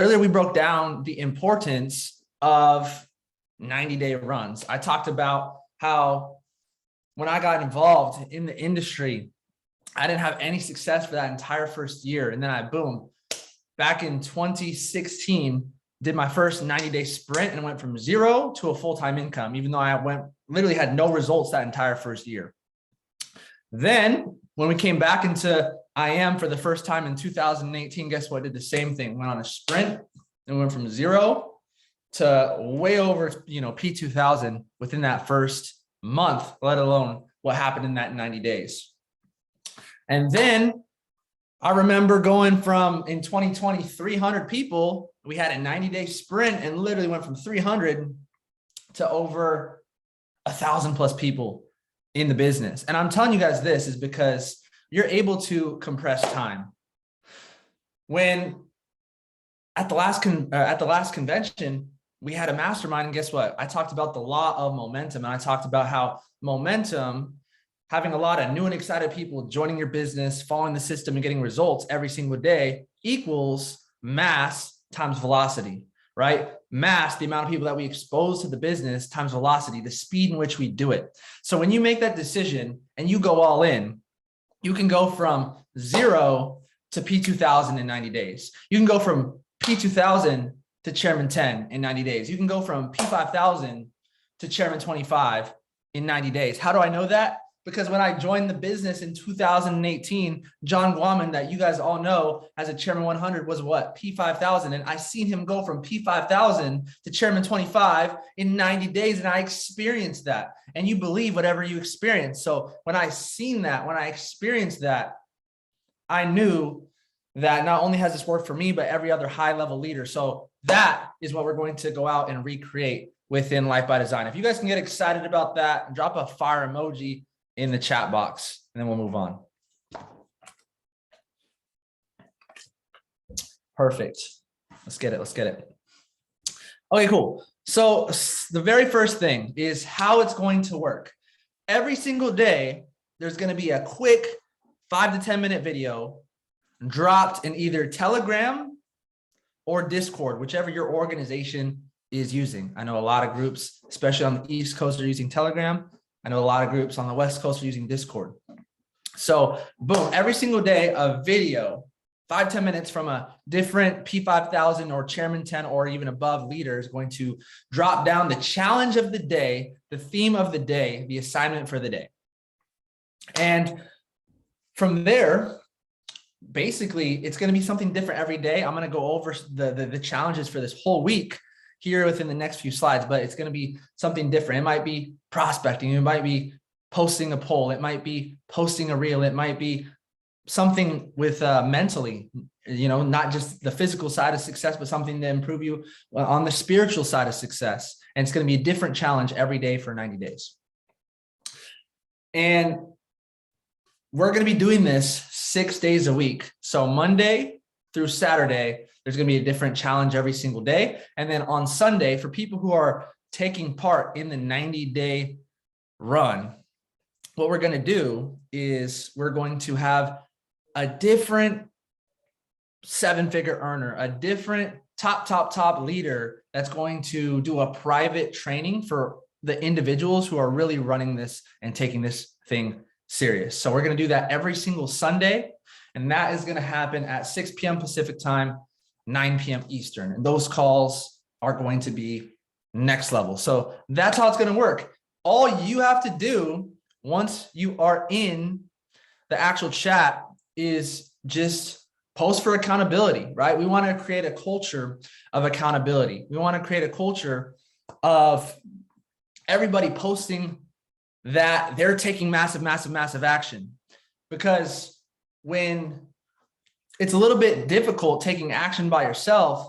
Earlier, we broke down the importance of 90-day runs. I talked about how when I got involved in the industry, I didn't have any success for that entire first year. And then boom, back in 2016, did my first 90-day sprint and went from zero to a full-time income, even though I literally had no results that entire first year. Then when we came back into IM for the first time in 2018, guess what? Did the same thing. Went on a sprint and went from zero to way over, P2000 within that first month, let alone what happened in that 90 days. And then I remember going from, in 2020, 300 people. We had a 90-day sprint and literally went from 300 to over 1,000 plus people in the business. And I'm telling you guys this is because you're able to compress time. When at the last convention, we had a mastermind, and guess what? I talked about the law of momentum, and I talked about how momentum, having a lot of new and excited people joining your business, following the system and getting results every single day equals mass times velocity, right? Mass, the amount of people that we expose to the business, times velocity, the speed in which we do it. So when you make that decision and you go all in, you can go from 0 to P2000 in 90 days. You can go from P2000 to Chairman 10 in 90 days. You can go from P5000 to Chairman 25 in 90 days. How do I know that? Because when I joined the business in 2018, John Guaman, that you guys all know as a Chairman 100, was what? P5000. And I seen him go from P5000 to Chairman 25 in 90 days. And I experienced that. And you believe whatever you experience. So when I seen that, when I experienced that, I knew that not only has this worked for me, but every other high level leader. So that is what we're going to go out and recreate within Life by Design. If you guys can get excited about that, drop a fire emoji in the chat box, and then we'll move on. Perfect. Let's get it. Okay, cool. So the very first thing is how it's going to work. Every single day, there's going to be a quick 5 to 10 minute video dropped in either Telegram or Discord, whichever your organization is using. I know a lot of groups, especially on the East Coast, are using Telegram. I know a lot of groups on the West Coast are using Discord. So boom, every single day, a video, 5-10 minutes from a different P5000 or Chairman 10 or even above leader is going to drop down the challenge of the day, the theme of the day, the assignment for the day. And from there, basically, it's going to be something different every day. I'm going to go over the challenges for this whole week here within the next few slides, but it's going to be something different. It might be prospecting. It might be posting a poll. It might be posting a reel. It might be something with mentally, not just the physical side of success, but something to improve you on the spiritual side of success. And it's going to be a different challenge every day for 90 days. And we're going to be doing this 6 days a week. So Monday through Saturday, there's going to be a different challenge every single day. And then on Sunday, for people who are taking part in the 90-day run, what we're going to do is we're going to have a different 7-figure earner, a different top leader that's going to do a private training for the individuals who are really running this and taking this thing serious. So we're going to do that every single Sunday. And that is going to happen at 6 p.m. Pacific time, 9 p.m. Eastern. And those calls are going to be next level. So that's how it's going to work. All you have to do once you are in the actual chat is just post for accountability, right? We want to create a culture of accountability. We want to create a culture of everybody posting that they're taking massive action, because when it's a little bit difficult taking action by yourself,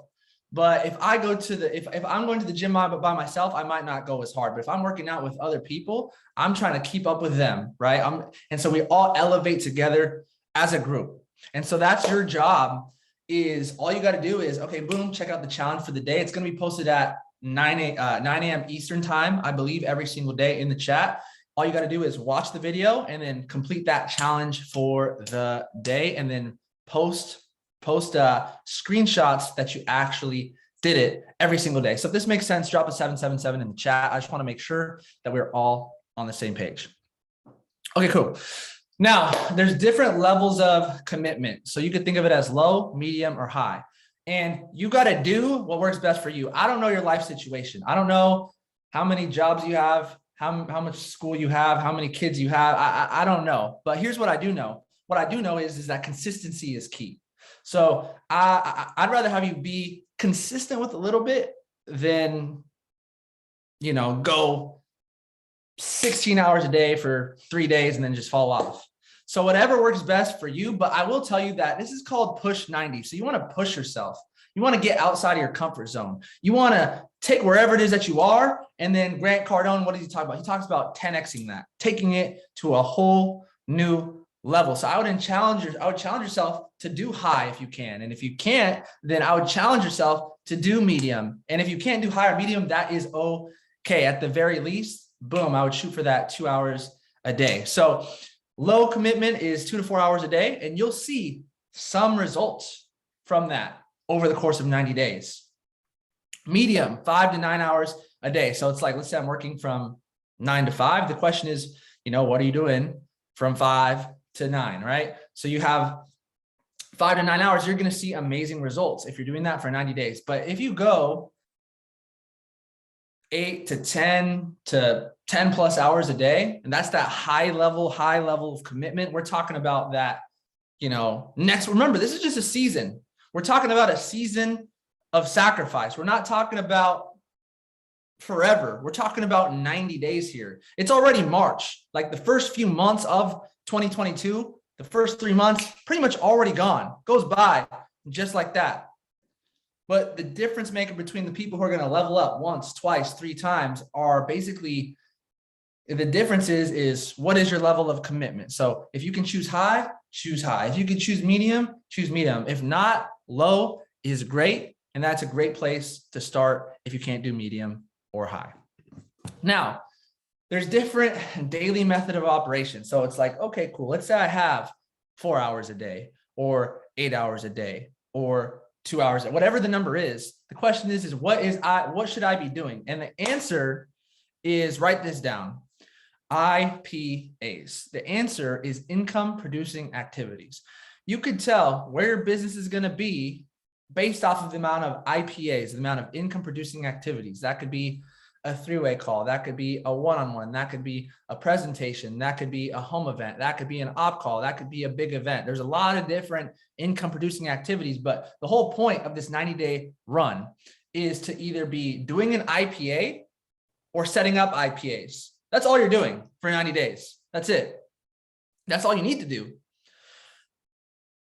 but if I go to if I'm going to the gym by myself, I might not go as hard. But if I'm working out with other people, I'm trying to keep up with them, right? And so we all elevate together as a group. And so that's your job. Is all you got to do is, okay, boom, check out the challenge for the day. It's going to be posted at 9 a.m. Eastern time, I believe, every single day in the chat. All you got to do is watch the video and then complete that challenge for the day, and then post Post screenshots that you actually did it every single day. So if this makes sense, drop a 777 in the chat. I just want to make sure that we're all on the same page. Okay, cool. Now, there's different levels of commitment. So you could think of it as low, medium, or high. And you got to do what works best for you. I don't know your life situation. I don't know how many jobs you have, how much school you have, how many kids you have. I don't know. But here's what I do know. What I do know is that consistency is key. So I'd rather have you be consistent with a little bit than, go 16 hours a day for 3 days and then just fall off. So whatever works best for you, but I will tell you that this is called push 90. So you want to push yourself. You want to get outside of your comfort zone. You want to take wherever it is that you are. And then Grant Cardone, what does he talk about? He talks about 10xing that, taking it to a whole new level. So I would challenge yourself to do high if you can. And if you can't, then I would challenge yourself to do medium. And if you can't do high or medium, that is okay. At the very least, boom, I would shoot for that 2 hours a day. So low commitment is 2 to 4 hours a day, and you'll see some results from that over the course of 90 days. Medium, 5 to 9 hours a day. So it's like, let's say I'm working from 9 to 5. The question is, what are you doing from 5 to 9, right? So you have 5 to 9 hours, you're going to see amazing results if you're doing that for 90 days. But if you go 8 to 10 to 10 plus hours a day, and that's that high level of commitment, we're talking about that, remember, this is just a season. We're talking about a season of sacrifice. We're not talking about forever. We're talking about 90 days here. It's already March. Like the first few months of 2022, the first 3 months, pretty much already gone. Goes by just like that. But the difference maker between the people who are going to level up once, twice, 3 times are basically, the difference is what is your level of commitment? So if you can choose high, choose high. If you can choose medium, choose medium. If not, low is great. And that's a great place to start if you can't do medium or high. Now, there's different daily method of operation. So it's like, okay, cool. Let's say I have 4 hours a day or 8 hours a day or 2 hours, whatever the number is. The question is what should I be doing? And the answer is, write this down. IPAs. The answer is income producing activities. You could tell where your business is going to be based off of the amount of IPAs, the amount of income producing activities. That could be a 3-way call. That could be a one-on-one. That could be a presentation. That could be a home event. That could be an op call. That could be a big event. There's a lot of different income producing activities, but the whole point of this 90-day run is to either be doing an IPA or setting up IPAs. That's all you're doing for 90 days. That's it. That's all you need to do.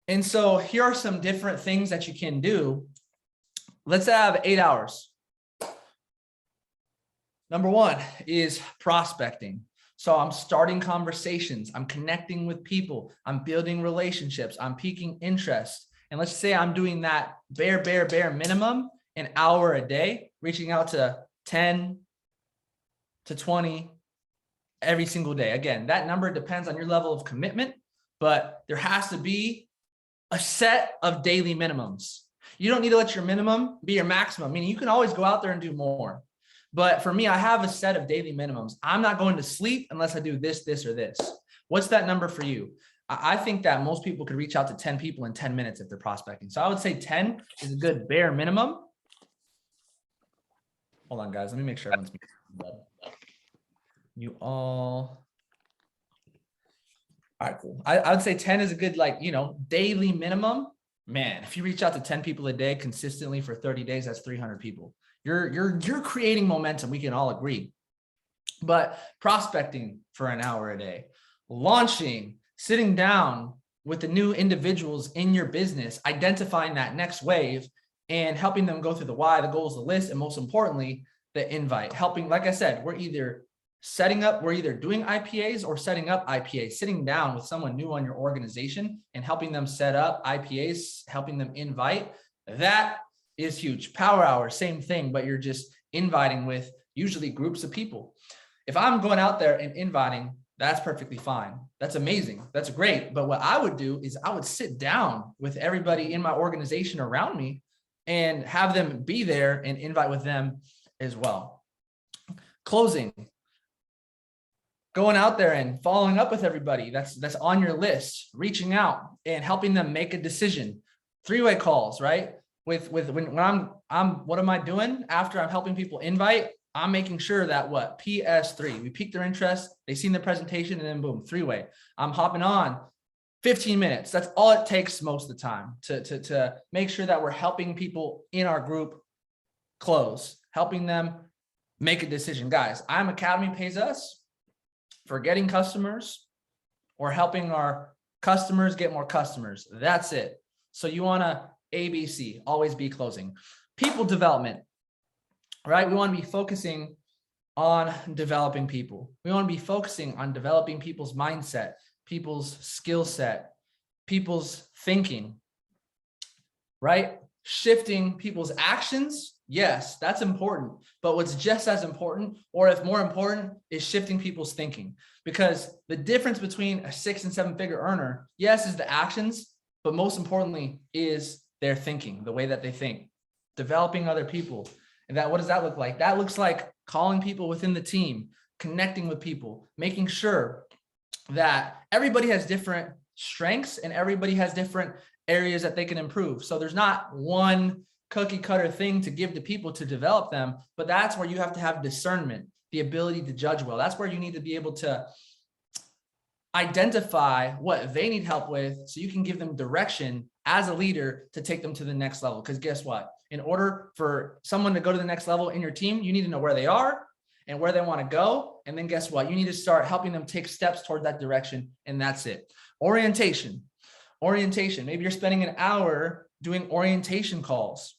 And so here are some different things that you can do. Let's have 8 hours. Number 1 is prospecting. So I'm starting conversations. I'm connecting with people. I'm building relationships. I'm piquing interest. And let's say I'm doing that bare minimum, an hour a day, reaching out to 10 to 20 every single day. Again, that number depends on your level of commitment, but there has to be a set of daily minimums. You don't need to let your minimum be your maximum, meaning you can always go out there and do more. But for me, I have a set of daily minimums. I'm not going to sleep unless I do this, this, or this. What's that number for you? I think that most people could reach out to 10 people in 10 minutes if they're prospecting. So I would say 10 is a good bare minimum. Hold on, guys. Let me make sure everyone's you all. All right, cool. I would say 10 is a good, daily minimum. Man, if you reach out to 10 people a day consistently for 30 days, that's 300 people. You're creating momentum. We can all agree. But prospecting for an hour a day, launching, sitting down with the new individuals in your business, identifying that next wave and helping them go through the why, the goals, the list, and most importantly, the invite. Helping, like I said, we're either doing IPAs or setting up IPAs, sitting down with someone new on your organization and helping them set up IPAs, helping them invite. That is huge. Power hour, same thing, but you're just inviting with usually groups of people. If I'm going out there and inviting That's perfectly fine. That's amazing. That's great. But what I would do is I would sit down with everybody in my organization around me and have them be there and invite with them as well. Closing, going out there and following up with everybody that's on your list, reaching out and helping them make a decision. Three-way calls, right? When I'm what am I doing after I'm helping people invite? I'm making sure that PS3, we pique their interest, they seen the presentation, and then boom, three-way. I'm hopping on 15 minutes. That's all it takes most of the time to make sure that we're helping people in our group close, helping them make a decision. Guys, IM Academy pays us for getting customers or helping our customers get more customers. That's it. So you want to ABC, always be closing. People development. Right? We want to be focusing on developing people. We want to be focusing on developing people's mindset, people's skill set, people's thinking, right? Shifting people's actions. Yes, that's important. But what's just as important, or if more important, is shifting people's thinking. Because the difference between a 6 and 7 figure earner, yes, is the actions, but most importantly is their thinking, the way that they think, developing other people. And what does that look like? That looks like calling people within the team, connecting with people, making sure that everybody has different strengths and everybody has different areas that they can improve. So there's not one cookie cutter thing to give to people to develop them, but that's where you have to have discernment, the ability to judge well. That's where you need to be able to identify what they need help with so you can give them direction as a leader to take them to the next level. Because guess what? In order for someone to go to the next level in your team, you need to know where they are and where they want to go. And then guess what? You need to start helping them take steps toward that direction. And that's it. Orientation. Maybe you're spending an hour doing orientation calls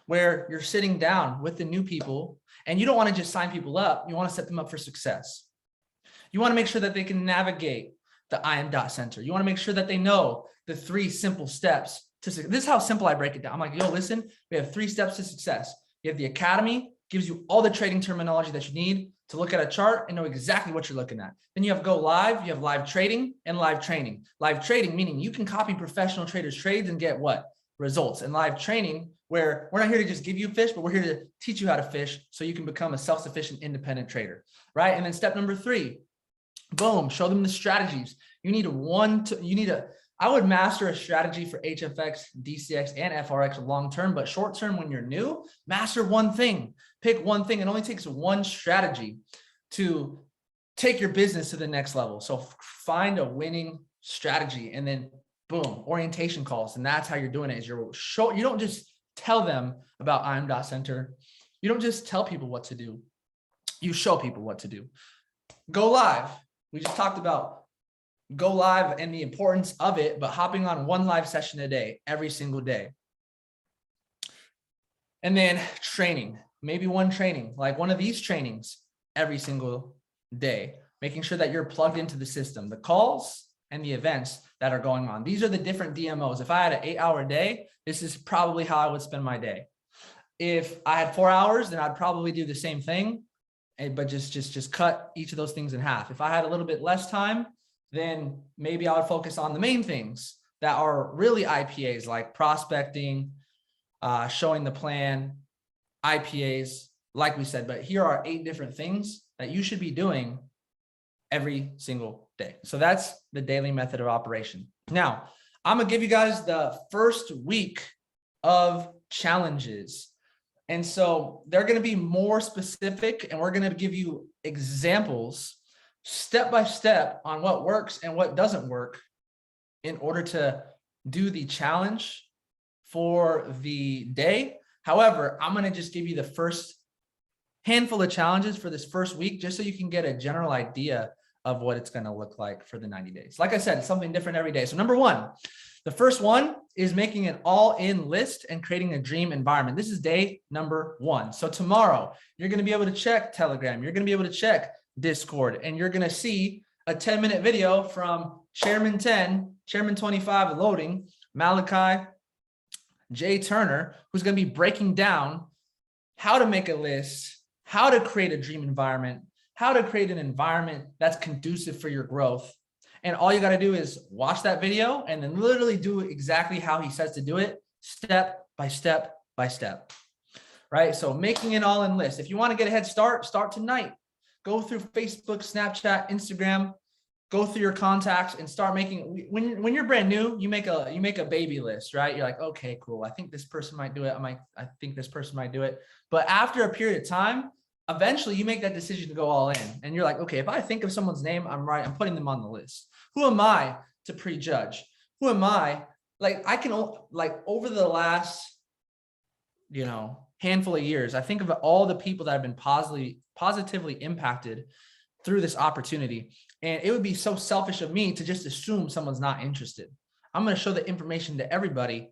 where you're sitting down with the new people and you don't want to just sign people up. You want to set them up for success. You want to make sure that they can navigate the IM.Center. You want to make sure that they know the 3 simple steps to success. This is how simple I break it down. I'm like, yo, listen, we have 3 steps to success. You have the academy, gives you all the trading terminology that you need to look at a chart and know exactly what you're looking at. Then you have go live, you have live trading and live training. Live trading, meaning you can copy professional traders' trades and get what? Results. And live training, where we're not here to just give you fish, but we're here to teach you how to fish so you can become a self-sufficient, independent trader, right? And then step number 3, boom, show them the strategies. I would master a strategy for HFX, DCX, and FRX long-term, but short-term when you're new, master one thing, pick one thing. It only takes one strategy to take your business to the next level. So find a winning strategy and then boom, orientation calls. And that's how you're doing it is you don't just tell them about IM.Center. You don't just tell people what to do. You show people what to do. Go live. We just talked about go live and the importance of it, but hopping on one live session a day, every single day. And then training, maybe one training, like one of these trainings every single day, making sure that you're plugged into the system, the calls and the events that are going on. These are the different DMOs. If I had an 8-hour day, this is probably how I would spend my day. If I had 4 hours, then I'd probably do the same thing, but just cut each of those things in half. If I had a little bit less time, then maybe I would focus on the main things that are really IPAs, like prospecting, showing the plan, IPAs, like we said. But here are 8 different things that you should be doing every single day. So that's the daily method of operation. Now, I'm gonna give you guys the first week of challenges. And so they're gonna be more specific, and we're gonna give you examples step by step on what works and what doesn't work in order to do the challenge for the day. However, I'm going to just give you the first handful of challenges for this first week, just so you can get a general idea of what it's going to look like for the 90 days. Like I said, it's something different every day. So number 1, the first one is making an all-in list and creating a dream environment. This is day number 1. So tomorrow, you're going to be able to check Telegram. You're going to be able to check Discord, and you're going to see a 10-minute video from Chairman 10, Chairman 25 loading, Malachi J. Turner, who's going to be breaking down how to make a list, how to create a dream environment, how to create an environment that's conducive for your growth. And all you got to do is watch that video and then literally do exactly how he says to do it, step by step by step, right? So making an all-in list. If you want to get a head start, start tonight. Go through Facebook, Snapchat, Instagram, go through your contacts and start making, when you're brand new, you make a baby list, right? You're like, okay, cool. I think this person might do it. I think this person might do it. But after a period of time, eventually you make that decision to go all in. And you're like, okay, if I think of someone's name, I'm putting them on the list. Who am I to prejudge? Who am I? Like over the last, handful of years, I think of all the people that have been positively impacted through this opportunity. And it would be so selfish of me to just assume someone's not interested. I'm going to show the information to everybody,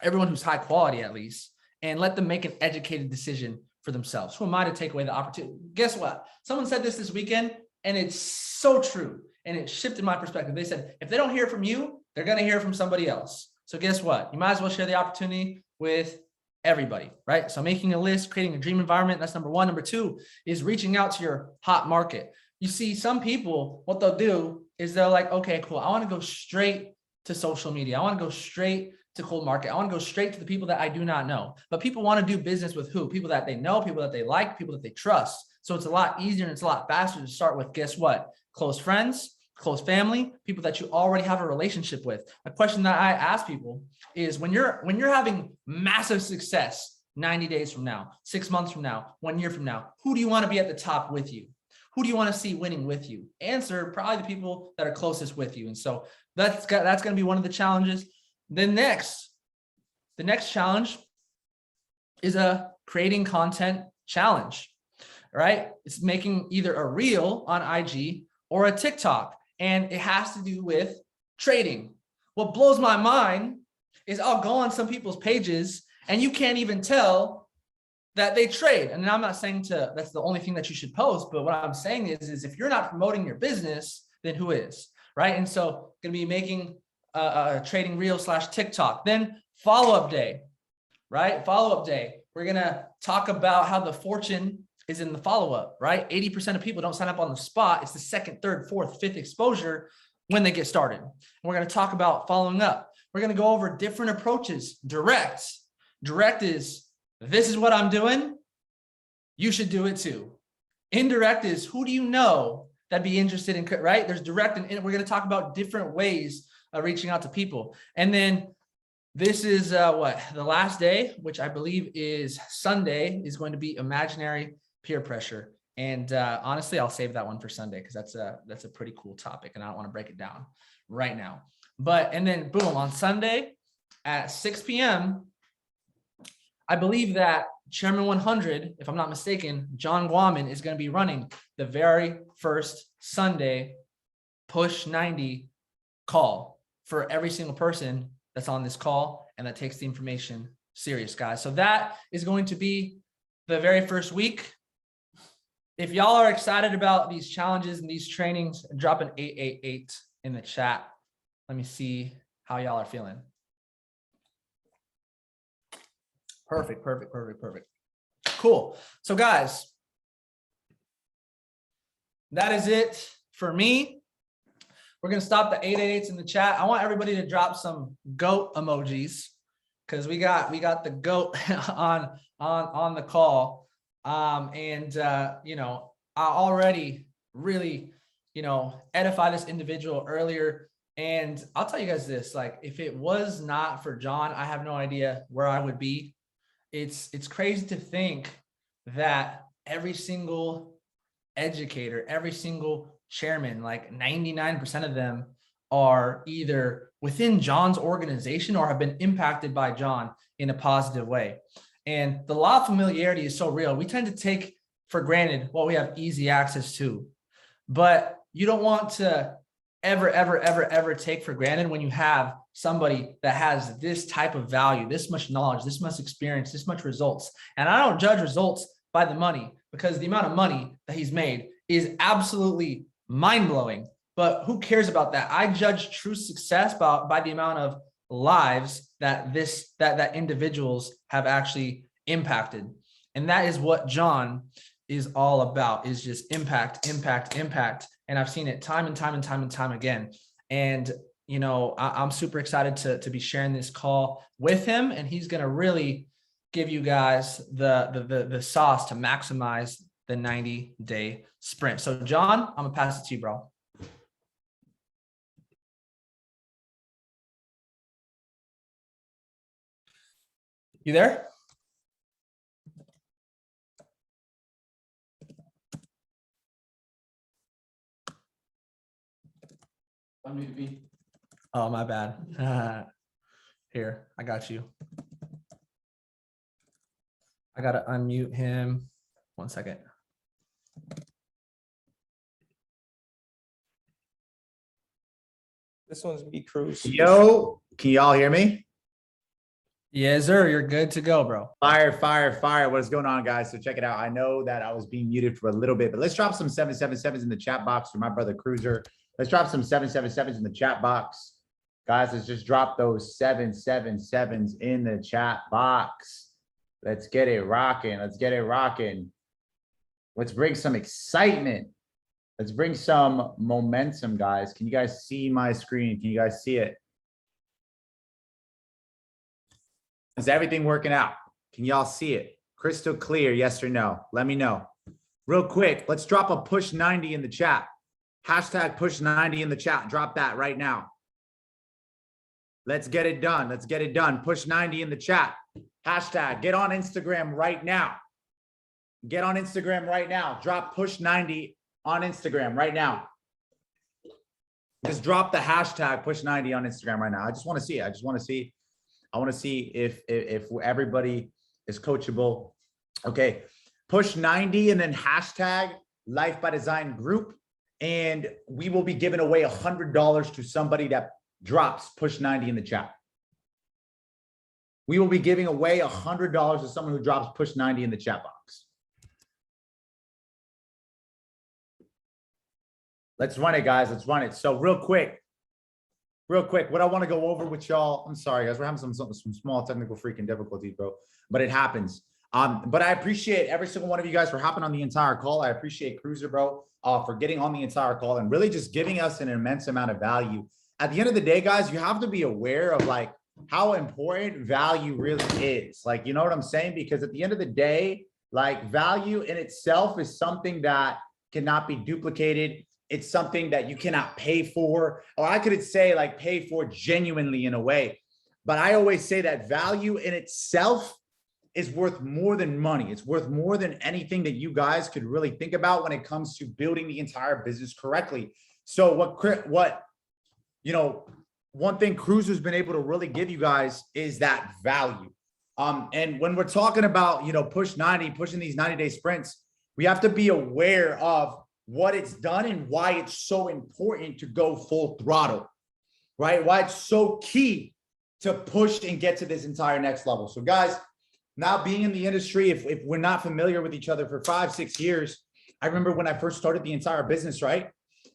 everyone who's high quality at least, and let them make an educated decision for themselves. Who am I to take away the opportunity? Guess what? Someone said this weekend, and it's so true. And it shifted my perspective. They said, if they don't hear from you, they're going to hear from somebody else. So guess what? You might as well share the opportunity with everybody, right? So making a list, creating a dream environment, that's number one. Number two is reaching out to your hot market. You see, some people, what they'll do is they're like, okay, cool. I want to go straight to social media. I want to go straight to cold market. I want to go straight to the people that I do not know. But people want to do business with who? People that they know, people that they like, people that they trust. So it's a lot easier and it's a lot faster to start with, guess what? Close friends, close family, people that you already have a relationship with. A question that I ask people is when you're having massive success 90 days from now, 6 months from now, 1 year from now, who do you want to be at the top with you? Who do you want to see winning with you? Answer probably the people that are closest with you. And so that's going to be one of the challenges. The next challenge is a creating content challenge, right? It's making either a reel on IG or a TikTok, and it has to do with trading. What blows my mind is I'll go on some people's pages and you can't even tell that they trade. And I'm not saying that's the only thing that you should post, but what I'm saying is if you're not promoting your business, then who is, right? And so going to be making a trading reel / TikTok. Then follow-up day, right? Follow-up day. We're going to talk about how the fortune is in the follow-up, right? 80% of people don't sign up on the spot. It's the second, third, fourth, fifth exposure when they get started. And we're going to talk about following up. We're going to go over different approaches. Direct is, this is what I'm doing. You should do it too. Indirect is, who do you know that'd be interested in, right? There's direct, and we're going to talk about different ways of reaching out to people. And then this is the last day, which I believe is Sunday, is going to be imaginary peer pressure. And honestly, I'll save that one for Sunday because that's a pretty cool topic and I don't want to break it down right now. And then boom, on Sunday at 6 p.m., I believe that Chairman 100, if I'm not mistaken, John Guaman is going to be running the very first Sunday Push 90 call for every single person that's on this call and that takes the information serious, guys. So that is going to be the very first week. If y'all are excited about these challenges and these trainings, drop an 888 in the chat. Let me see how y'all are feeling. Perfect. Cool. So guys, that is it for me. We're going to stop the 888s in the chat. I want everybody to drop some goat emojis because we got the goat on the call. I already really, edify this individual earlier. And I'll tell you guys this, like, if it was not for John, I have no idea where I would be. It's crazy to think that every single educator, every single chairman, like 99% of them are either within John's organization or have been impacted by John in a positive way. And the law of familiarity is so real. We tend to take for granted what we have easy access to, but you don't want to ever take for granted when you have somebody that has this type of value, this much knowledge, this much experience, this much results. And I don't judge results by the money because the amount of money that he's made is absolutely mind-blowing, but who cares about that? I judge true success by the amount of lives that individuals have actually impacted. And that is what John is all about, is just impact, impact, impact. And I've seen it time and time and time and time again. And, you know, I'm super excited to be sharing this call with him, and he's going to really give you guys the sauce to maximize the 90-day sprint. So John, I'm gonna pass it to you, bro. You there? Unmute me. Oh, my bad. Here, I got you. I gotta unmute him. 1 second. This one's me, Cruz. Yo, can y'all hear me? Yes, sir. You're good to go, bro. Fire, fire, fire. What is going on, guys? So check it out. I know that I was being muted for a little bit, but let's drop some 777s in the chat box for my brother Cruiser. Let's drop some 777s in the chat box. Guys, let's just drop those 777s in the chat box. Let's get it rocking. Let's get it rocking. Let's bring some excitement. Let's bring some momentum, guys. Can you guys see my screen? Can you guys see it? Is everything working out? Can y'all see it? Crystal clear, yes or no? Let me know. Real quick, let's drop a push 90 in the chat. Hashtag push 90 in the chat. Drop that right now. Let's get it done. Let's get it done. Push 90 in the chat. Hashtag get on Instagram right now. Get on Instagram right now. Drop push 90 on Instagram right now. Just drop the hashtag push 90 on Instagram right now. I just want to see it. I just want to see. I want to see if everybody is coachable. Okay. Push 90 and then hashtag Life by Design group. And we will be giving away $100 to somebody that drops push 90 in the chat. We will be giving away $100 to someone who drops push 90 in the chat box. Let's run it, guys. Let's run it. So real quick, what I want to go over with y'all. I'm sorry, guys. We're having some small technical freaking difficulties, bro. But it happens. But I appreciate every single one of you guys for hopping on the entire call. I appreciate Cruiser, bro, for getting on the entire call and really just giving us an immense amount of value. At the end of the day, guys, you have to be aware of like how important value really is. Like, you know what I'm saying? Because at the end of the day, like value in itself is something that cannot be duplicated. It's something that you cannot pay for, or I could say like pay for genuinely in a way. But I always say that value in itself is worth more than money. It's worth more than anything that you guys could really think about when it comes to building the entire business correctly. So what you know, one thing Cruiser's been able to really give you guys is that value. And when we're talking about, you know, push 90, pushing these 90-day sprints, we have to be aware of what it's done and why it's so important to go full throttle, right? Why it's so key to push and get to this entire next level. So guys, now being in the industry, if we're not familiar with each other for 5-6 years, I remember when I first started the entire business, right?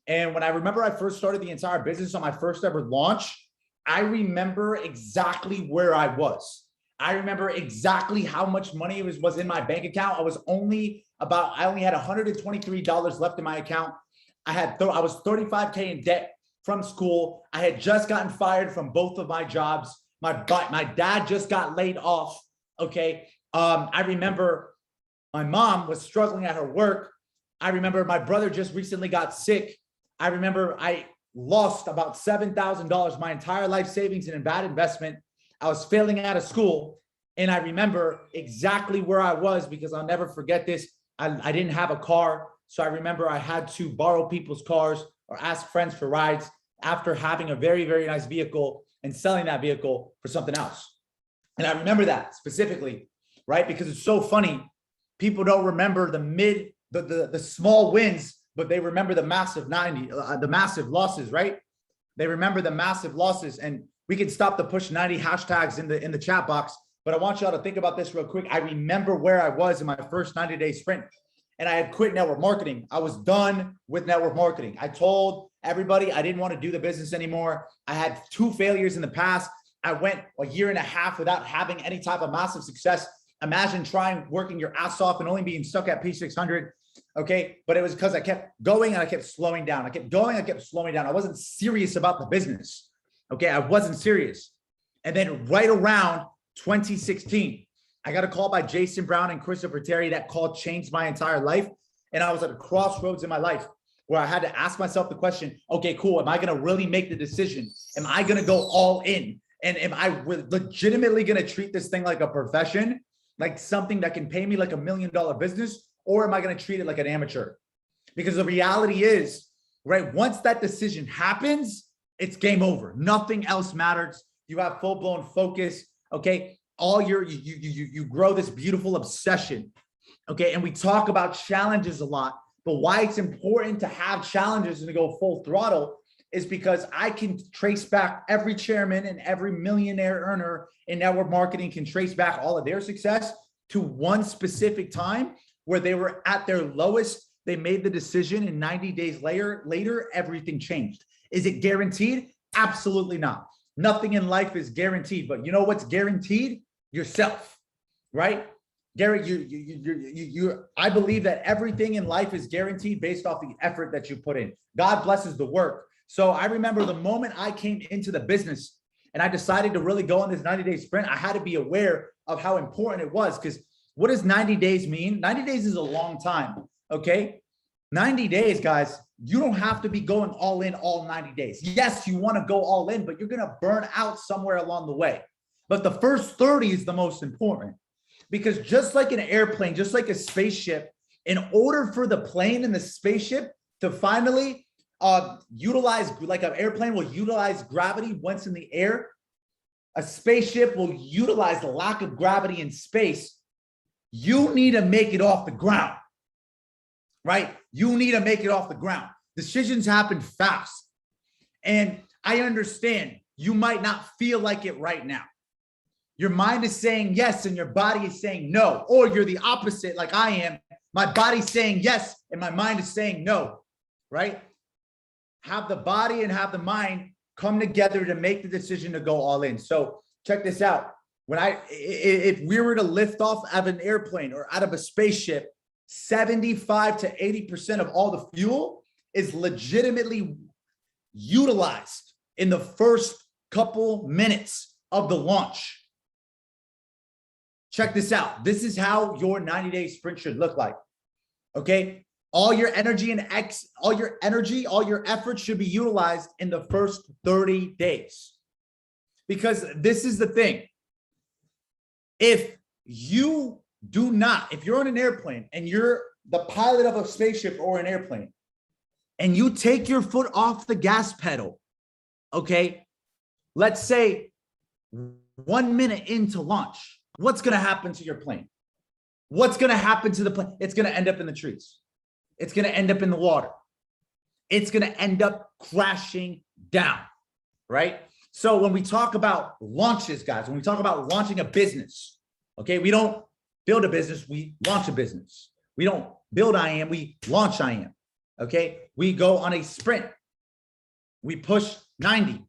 And when I remember I first started the entire business on my first ever launch, I remember exactly where I was. I remember exactly how much money was in my bank account. I only had $123 left in my account. I was 35K in debt from school. I had just gotten fired from both of my jobs. My dad just got laid off. Okay. I remember my mom was struggling at her work. I remember my brother just recently got sick. I remember I lost about $7,000, my entire life savings in a bad investment. I was failing out of school. And I remember exactly where I was because I'll never forget this. I didn't have a car. So I remember I had to borrow people's cars or ask friends for rides after having a very, very nice vehicle and selling that vehicle for something else. And I remember that specifically, right? Because it's so funny. People don't remember the small wins, but they remember the massive losses, right? They remember the massive losses. And we can stop the push 90 hashtags in the chat box. But I want y'all to think about this real quick. I remember where I was in my first 90-day sprint, and I had quit network marketing. I was done with network marketing. I told everybody I didn't want to do the business anymore. I had 2 failures in the past. I went a year and a half without having any type of massive success. Imagine trying working your ass off and only being stuck at P600. Okay. But it was because I kept going and I kept slowing down. I kept going, I kept slowing down. I wasn't serious about the business. Okay. I wasn't serious. And then right around 2016, I got a call by Jason Brown and Christopher Terry. That call changed my entire life. And I was at a crossroads in my life where I had to ask myself the question, okay, cool. Am I going to really make the decision? Am I going to go all in? And am I legitimately going to treat this thing like a profession, like something that can pay me like $1 million business? Or am I going to treat it like an amateur? Because the reality is, right, once that decision happens, it's game over. Nothing else matters. You have full-blown focus, okay? You grow this beautiful obsession, okay? And we talk about challenges a lot, but why it's important to have challenges and to go full throttle is because I can trace back every chairman and every millionaire earner in network marketing can trace back all of their success to one specific time where they were at their lowest. They made the decision and 90 days later, everything changed. Is it guaranteed? Absolutely not. Nothing in life is guaranteed, but you know what's guaranteed? Yourself, right? Gary, I believe that everything in life is guaranteed based off the effort that you put in. God blesses the work. So I remember the moment I came into the business and I decided to really go on this 90-day sprint, I had to be aware of how important it was. Because what does 90 days mean? 90 days is a long time, okay? 90 days, guys, you don't have to be going all in all 90 days. Yes, you want to go all in, but you're going to burn out somewhere along the way. But the first 30 is the most important, because just like an airplane, just like a spaceship, in order for the plane and the spaceship to finally utilize, like an airplane will utilize gravity once in the air, a spaceship will utilize the lack of gravity in space. You need to make it off the ground, right? You need to make it off the ground. Decisions happen fast. And I understand you might not feel like it right now. Your mind is saying yes and your body is saying no, or you're the opposite like I am. My body's saying yes and my mind is saying no, right? Have the body and have the mind come together to make the decision to go all in. So check this out. If we were to lift off of an airplane or out of a spaceship, 75 to 80% of all the fuel is legitimately utilized in the first couple minutes of the launch. Check this out. This is how your 90-day sprint should look like. Okay. All your energy all your effort should be utilized in the first 30 days. Because this is the thing. If you're on an airplane and you're the pilot of a spaceship or an airplane, and you take your foot off the gas pedal, okay, let's say 1 minute into launch, what's going to happen to your plane? What's going to happen to the plane? It's going to end up in the trees. It's going to end up in the water. It's going to end up crashing down, right? So when we talk about launches, guys, when we talk about launching a business, okay, we don't build a business, we launch a business. We don't build IAM, we launch IAM, okay? We go on a sprint. We push 90,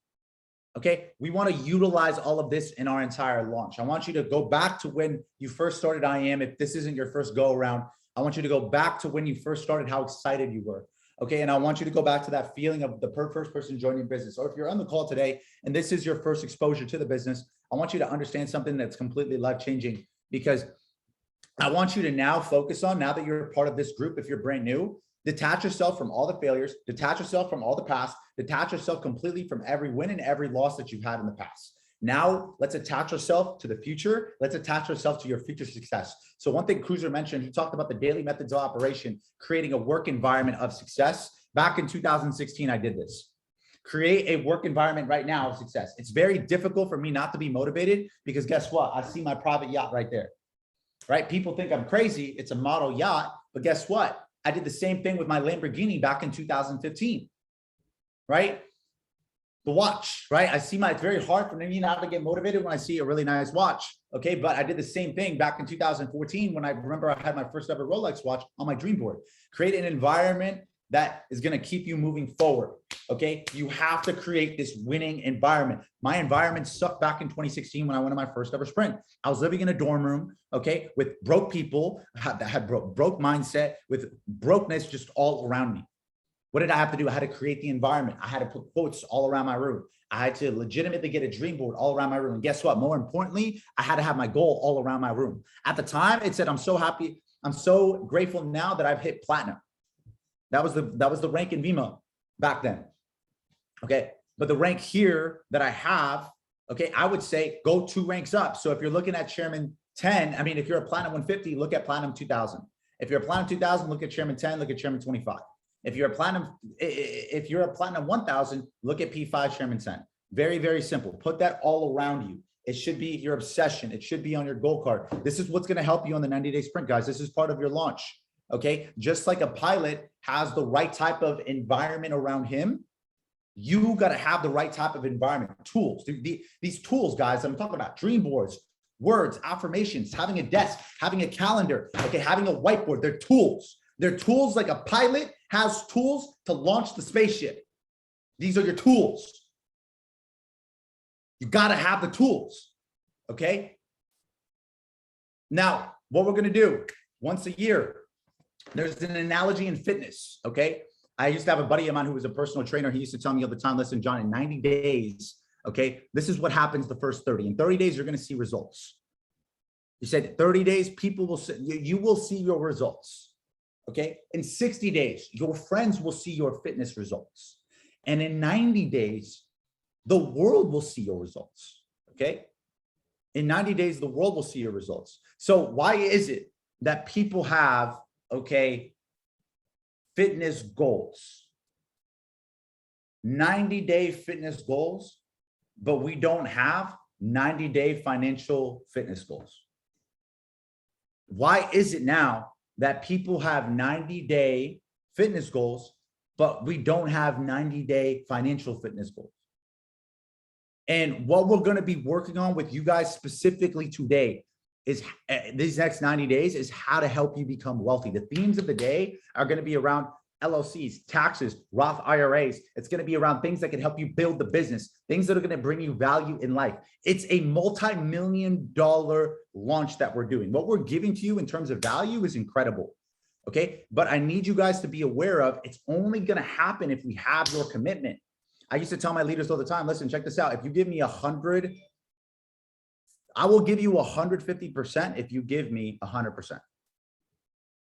okay? We want to utilize all of this in our entire launch. I want you to go back to when you first started IAM. If this isn't your first go around, I want you to go back to when you first started, how excited you were. Okay. And I want you to go back to that feeling of the first person joining business. Or if you're on the call today and this is your first exposure to the business, I want you to understand something that's completely life-changing, because I want you to now focus on, now that you're part of this group, if you're brand new, detach yourself from all the failures, detach yourself from all the past, detach yourself completely from every win and every loss that you've had in the past. Now let's attach ourselves to the future. Let's attach ourselves to your future success. So one thing Cruiser mentioned, he talked about the daily methods of operation, creating a work environment of success. Back in 2016, I did this. Create a work environment right now of success. It's very difficult for me not to be motivated, because guess what? I see my private yacht right there, right? People think I'm crazy. It's a model yacht, but guess what? I did the same thing with my Lamborghini back in 2015, right? The watch, right? It's very hard for me not to get motivated when I see a really nice watch. Okay. But I did the same thing back in 2014 when I remember I had my first ever Rolex watch on my dream board. Create an environment that is going to keep you moving forward. Okay. You have to create this winning environment. My environment sucked back in 2016 when I went on my first ever sprint. I was living in a dorm room, okay, with broke people that had broke mindset, with brokenness just all around me. What did I have to do? I had to create the environment. I had to put quotes all around my room. I had to legitimately get a dream board all around my room. And guess what? More importantly, I had to have my goal all around my room. At the time, it said, I'm so happy. I'm so grateful now that I've hit platinum. That was the rank in Vimo back then. Okay. But the rank here that I have, okay, I would say go 2 ranks up. So if you're looking at Chairman 10, I mean, if you're a Platinum 150, look at Platinum 2000. If you're a Platinum 2000, look at Chairman 10, look at Chairman 25. If you're a Platinum 1000, look at P5 Chairman 10. Very, very simple. Put that all around you. It should be your obsession. It should be on your goal card. This is what's going to help you on the 90-day sprint, guys. This is part of your launch. Okay. Just like a pilot has the right type of environment around him, you got to have the right type of environment, tools. These tools, guys, I'm talking about dream boards, words, affirmations, having a desk, having a calendar, okay, having a whiteboard. They're tools. They're tools like a pilot has tools to launch the spaceship. These are your tools. You got to have the tools. Okay. Now, what we're going to do once a year, there's an analogy in fitness. Okay. I used to have a buddy of mine who was a personal trainer. He used to tell me all the time, listen, John, in 90 days, okay, this is what happens the first 30. In 30 days, you're going to see results. He said 30 days, people will see, you will see your results. Okay. In 60 days, your friends will see your fitness results. And in 90 days, the world will see your results. Okay. In 90 days, the world will see your results. So why is it that people have, okay, fitness goals, 90-day fitness goals, but we don't have 90-day financial fitness goals? Why is it now that people have 90-day fitness goals, but we don't have 90-day financial fitness goals? And what we're going to be working on with you guys specifically today is these next 90 days is how to help you become wealthy. The themes of the day are going to be around LLCs, taxes, Roth IRAs. It's going to be around things that can help you build the business, things that are going to bring you value in life. It's a multi-million-dollar launch that we're doing. What we're giving to you in terms of value is incredible. Okay. But I need you guys to be aware of it's only going to happen if we have your commitment. I used to tell my leaders all the time, listen, check this out. If you give me 100, I will give you 150% if you give me 100%.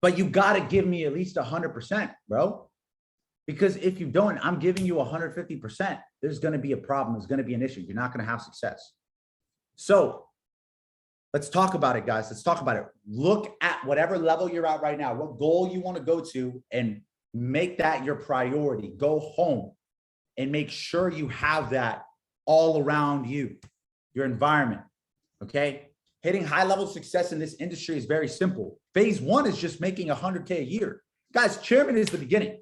But you got to give me at least 100%, bro. Because if you don't, I'm giving you 150%. There's going to be a problem. There's going to be an issue. You're not going to have success. So let's talk about it, guys. Let's talk about it. Look at whatever level you're at right now, what goal you want to go to, and make that your priority. Go home and make sure you have that all around you, your environment. Okay. Hitting high level success in this industry is very simple. Phase 1 is just making 100K a year. Guys, Chairman is the beginning,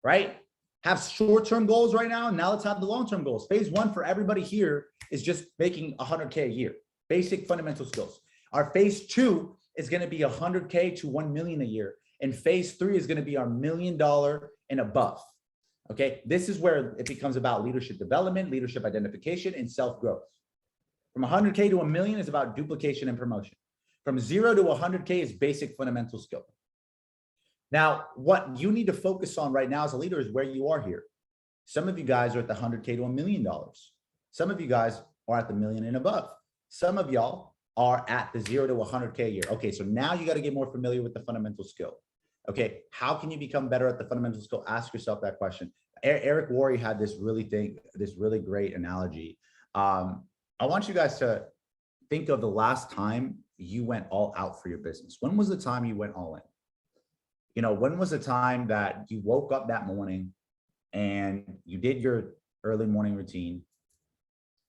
right? Have short-term goals right now. And now let's have the long-term goals. Phase 1 for everybody here is just making 100K a year. Basic fundamental skills. Our phase 2 is going to be 100K to 1 million a year. And phase 3 is going to be our $1 million and above. Okay. This is where it becomes about leadership development, leadership identification, and self-growth. From 100K to 1 million is about duplication and promotion. From 0 to 100K is basic fundamental skill. Now, what you need to focus on right now as a leader is where you are here. Some of you guys are at the 100K to $1 million. Some of you guys are at the million and above. Some of y'all are at the 0 to 100K a year. Okay, so now you got to get more familiar with the fundamental skill. Okay, how can you become better at the fundamental skill? Ask yourself that question. Eric Worre had this really great analogy. I want you guys to think of the last time you went all out for your business. When was the time you went all in? You know, when was the time that you woke up that morning and you did your early morning routine?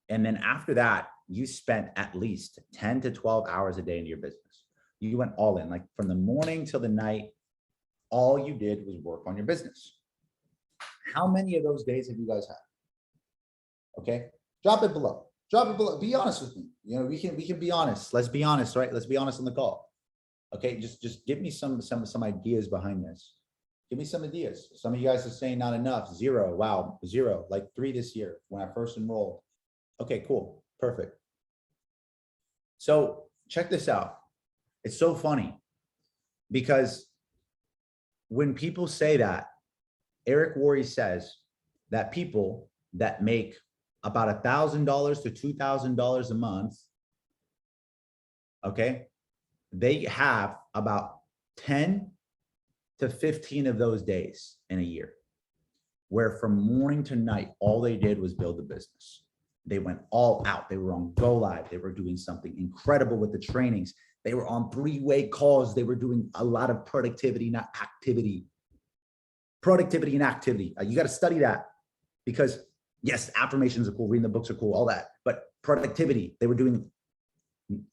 And then after that, you spent at least 10 to 12 hours a day into your business. You went all in, like from the morning till the night, all you did was work on your business. How many of those days have you guys had? Okay, drop it below. Drop it below. Be honest with me. You know, we can be honest. Let's be honest, right? Let's be honest on the call. Okay, just give me some ideas behind this. Give me some ideas. Some of you guys are saying not enough. 0. Wow. 0. Like 3 this year when I first enrolled. Okay, cool. Perfect. So check this out. It's so funny because when people say that, Eric Worre says that people that make about $1,000 to $2,000 a month, okay, they have about 10 to 15 of those days in a year where from morning to night, all they did was build a business. They went all out. They were on Go Live. They were doing something incredible with the trainings. They were on 3-way calls. They were doing a lot of productivity, not activity. Productivity and activity. You got to study that because yes, affirmations are cool. Reading the books are cool, all that. But productivity, they were doing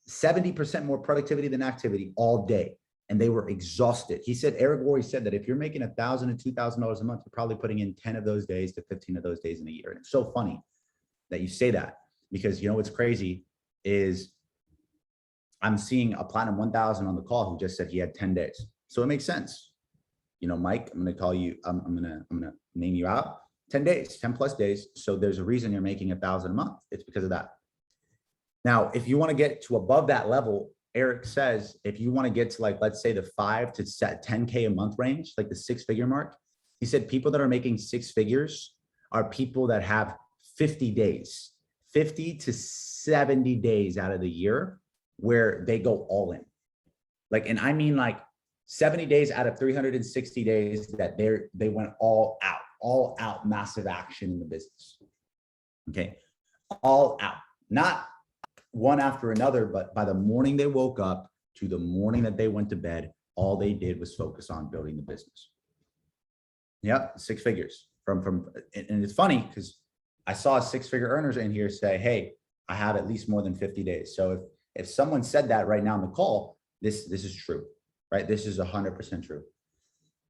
70% more productivity than activity all day. And they were exhausted. He said, Eric Worre said that if you're making $1,000 to $2,000 a month, you're probably putting in 10 of those days to 15 of those days in a year. And it's so funny that you say that because you know what's crazy is I'm seeing a Platinum 1000 on the call who just said he had 10 days. So it makes sense. You know, Mike, I'm going to call you, I'm going to name you out 10 days, 10 plus days. So there's a reason you're making 1,000 a month. It's because of that. Now, if you want to get to above that level, Eric says, if you want to get to like, let's say the 5 to 10K a month range, like the 6-figure mark, he said people that are making 6 figures are people that have 50 days, 50 to 70 days out of the year where they go all in. Like, and I mean like 70 days out of 360 days that they went all out massive action in the business. Okay. All out, not one after another, but by the morning they woke up to the morning that they went to bed, all they did was focus on building the business. Yep, 6 figures from and it's funny because I saw 6-figure earners in here say, hey, I have at least more than 50 days. So if someone said that right now in the call, this is true, right? This is 100% true.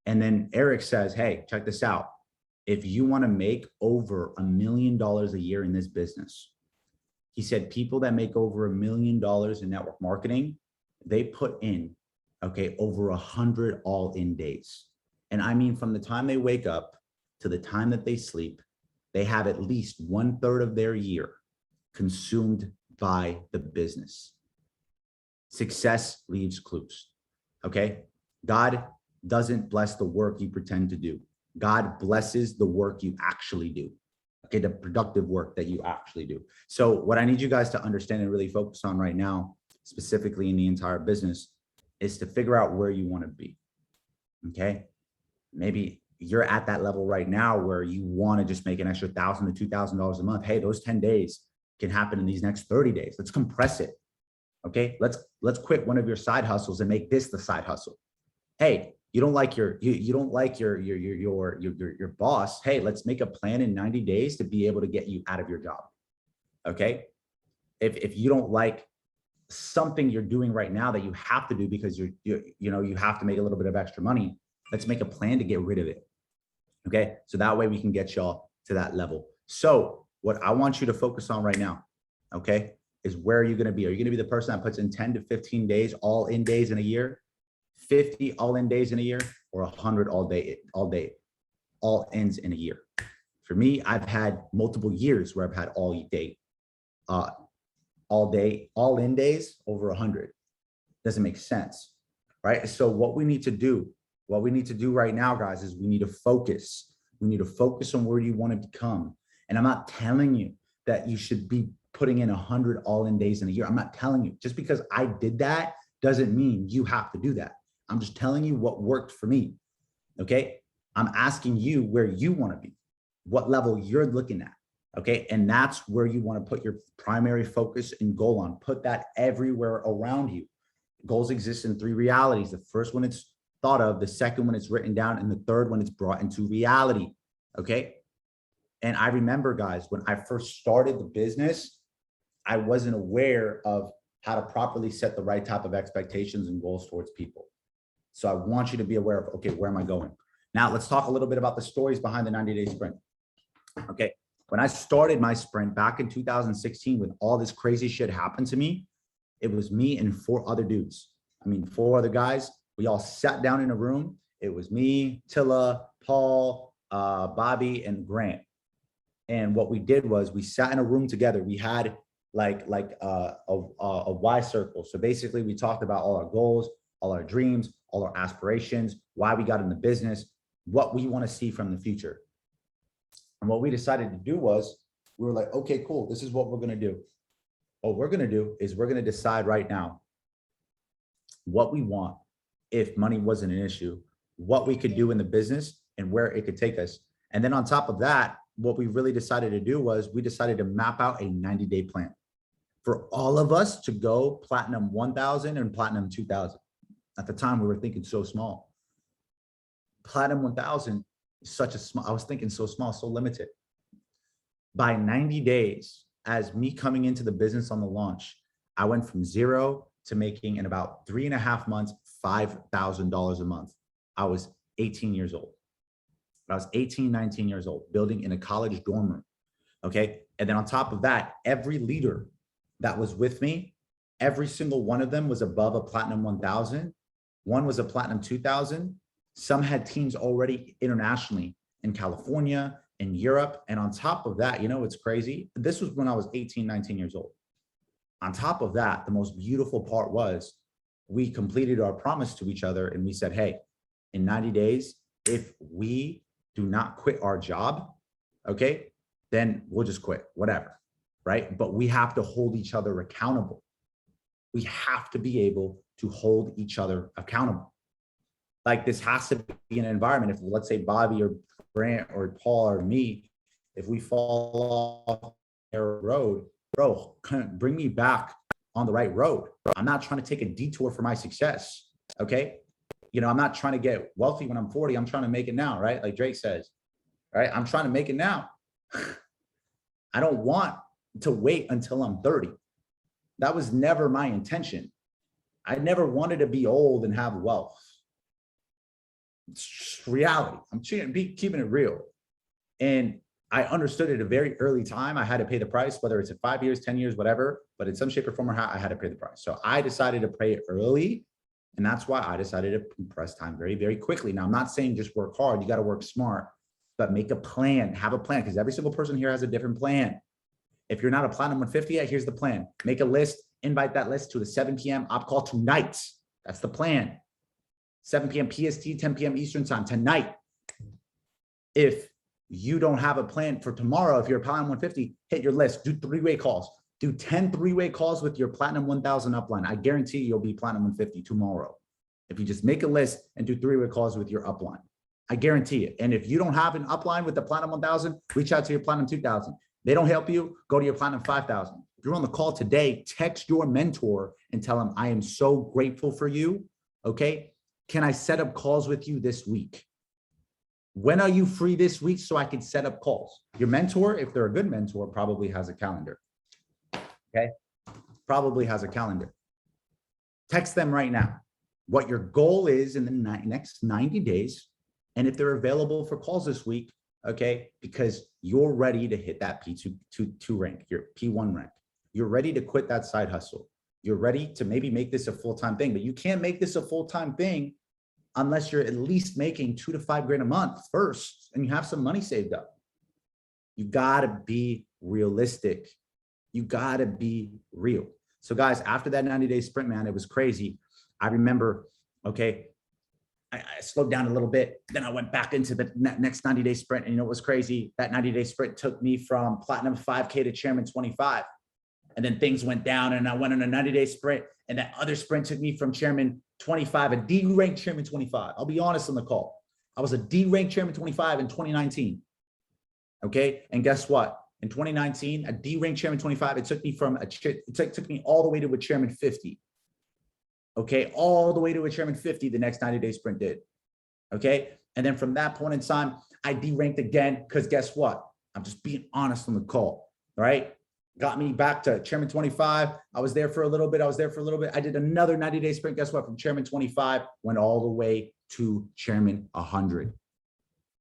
And then Eric says, hey, check this out. If you want to make over $1 million a year in this business, he said people that make over $1 million in network marketing, they put in, okay, over 100 all-in days. And I mean, from the time they wake up to the time that they sleep, they have at least 1/3 of their year consumed by the business. Success leaves clues, okay? God doesn't bless the work you pretend to do. God blesses the work you actually do. Okay, the productive work that you actually do. So what I need you guys to understand and really focus on right now, specifically in the entire business, is to figure out where you want to be. Okay, maybe you're at that level right now where you want to just make an extra $1,000 to $2,000 a month. Hey, those 10 days can happen in these next 30 days. Let's compress it. Okay, let's quit one of your side hustles and make this the side hustle. Hey, you don't like your boss. Hey, let's make a plan in 90 days to be able to get you out of your job. Okay. If you don't like something you're doing right now that you have to do because you have to make a little bit of extra money, let's make a plan to get rid of it. Okay. So that way we can get y'all to that level. So what I want you to focus on right now, okay, is where are you going to be? Are you going to be the person that puts in 10 to 15 days, all in days in a year? 50 all-in days in a year, or 100 all ends in a year? For me, I've had multiple years where I've had all in days over 100. Doesn't make sense, right? So what we need to do right now, guys, is we need to focus. We need to focus on where you want to become. And I'm not telling you that you should be putting in 100 all-in days in a year. I'm not telling you. Just because I did that doesn't mean you have to do that. I'm just telling you what worked for me, okay? I'm asking you where you want to be, what level you're looking at, okay? And that's where you want to put your primary focus and goal on. Put that everywhere around you. Goals exist in 3 realities. The first one it's thought of, the second one it's written down, and the third one it's brought into reality, okay? And I remember, guys, when I first started the business, I wasn't aware of how to properly set the right type of expectations and goals towards people. So I want you to be aware of, okay, where am I going? Now let's talk a little bit about the stories behind the 90-day sprint. Okay, when I started my sprint back in 2016, when all this crazy shit happened to me, it was me and 4 other dudes. I mean, 4 other guys. We all sat down in a room It was me, Tilla, Paul, Bobby, and Grant. And what we did was we sat in a room together. We had a Y circle. So basically we talked about all our goals, all our dreams, all our aspirations, why we got in the business, what we want to see from the future. And what we decided to do was we were like, okay, cool. This is what we're going to do. What we're going to do is we're going to decide right now what we want if money wasn't an issue, what we could do in the business and where it could take us. And then on top of that, what we really decided to do was we decided to map out a 90-day plan for all of us to go platinum 1,000 and platinum 2,000. At the time, we were thinking so small. Platinum 1,000 is such a small, I was thinking so small, so limited. By 90 days, as me coming into the business on the launch, I went from zero to making in about 3.5 months, $5,000 a month. I was 18 years old. I was 18, 19 years old, building in a college dorm room. Okay. And then on top of that, every leader that was with me, every single one of them was above a platinum 1,000. One was a platinum 2,000. Some had teams already internationally in California, in Europe. And on top of that, you know, it's crazy. This was when I was 18, 19 years old. On top of that, the most beautiful part was we completed our promise to each other. And we said, hey, in 90 days, if we do not quit our job, okay, then we'll just quit, whatever, right? But we have to hold each other accountable. We have to be able to hold each other accountable. Like this has to be an environment. If let's say Bobby or Grant or Paul or me, if we fall off the road, bro, bring me back on the right road. I'm not trying to take a detour for my success, okay? You know, I'm not trying to get wealthy when I'm 40. I'm trying to make it now, right? Like Drake says, right? I'm trying to make it now. I don't want to wait until I'm 30. That was never my intention. I never wanted to be old and have wealth. It's just reality. I'm keeping it real. And I understood at a very early time, I had to pay the price, whether it's at 5 years, 10 years, whatever, but in some shape or form, I had to pay the price. So I decided to pay it early. And that's why I decided to compress time very, very quickly. Now, I'm not saying just work hard. You got to work smart, but make a plan, have a plan, because every single person here has a different plan. If you're not a platinum 150 yet, here's the plan. Make a list, invite that list to the 7 p.m. op call tonight. That's the plan. 7 p.m. PST, 10 p.m. Eastern time tonight. If you don't have a plan for tomorrow, if you're a platinum 150, hit your list, do 3-way calls. Do 10 3-way calls with your platinum 1,000 upline. I guarantee you'll be platinum 150 tomorrow. If you just make a list and do 3-way calls with your upline, I guarantee it. And if you don't have an upline with the platinum 1,000, reach out to your platinum 2,000. They don't help you, go to your platinum 5,000. If you're on the call today, text your mentor and tell him, I am so grateful for you. Okay. Can I set up calls with you this week? When are you free this week so I can set up calls? Your mentor, if they're a good mentor, probably has a calendar. Okay, probably has a calendar. Text them right now what your goal is in the next 90 days. And if they're available for calls this week, okay, because you're ready to hit that P2 rank, your P1 rank. You're ready to quit that side hustle. You're ready to maybe make this a full-time thing, but you can't make this a full-time thing unless you're at least making $2 to $5 grand a month first and you have some money saved up. You gotta be realistic. You gotta be real. So guys, after that 90-day sprint, man, it was crazy. I remember, okay, I slowed down a little bit. Then I went back into the next 90-day sprint. And you know what was crazy? That 90-day sprint took me from platinum 5K to chairman 25. And then things went down and I went on a 90-day sprint. And that other sprint took me from chairman 25, a D-ranked chairman 25. I'll be honest on the call. I was a D-ranked chairman 25 in 2019. Okay. And guess what? In 2019, a D-ranked chairman 25, it took me from took me all the way to a chairman 50. Okay. All the way to a chairman 50, the next 90-day sprint did. Okay. And then from that point in time, I D-ranked again, because guess what? I'm just being honest on the call. All right. Got me back to chairman 25. I was there for a little bit. I did another 90-day sprint. Guess what? From chairman 25, went all the way to chairman 100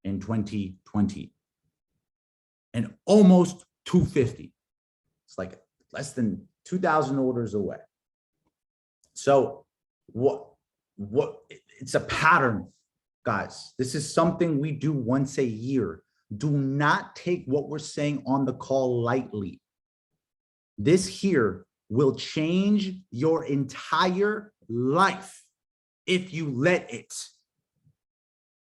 in 2020. And almost 250. It's like less than 2,000 orders away. So what it's a pattern, guys. This is something we do once a year. Do not take what we're saying on the call lightly. This here will change your entire life if you let it.